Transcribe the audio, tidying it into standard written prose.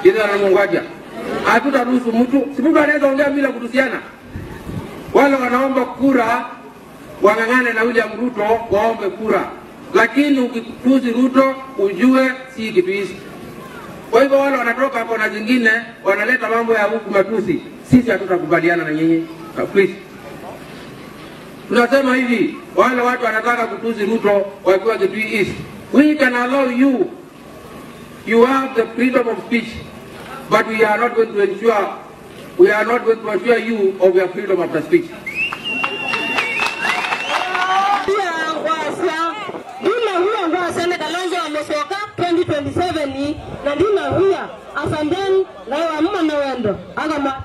Kila anamwangalia. Hatutaruhusu mtu, si mtu anaweza ongea bila kutusiana. Wale wanaomba kura wangangane na William Ruto waombe kura. Lakini ukitusi Ruto ujue si kitu hizi. Kwa hivyo wale wanatoka hapo na zingine wanaleta mambo ya huku matusi. Sisi hatutakubaliana na nyinyi. Please. Tunasema hivi, wale watu wanataka kutusi Ruto wakiwa kitu hizi. We can allow you. You have the freedom of speech. But we are not going to assure you of your freedom of the speech. Senator Kalonzo Musyoka 2027 ni na ndina huya asandeni na wa mama na wendo agama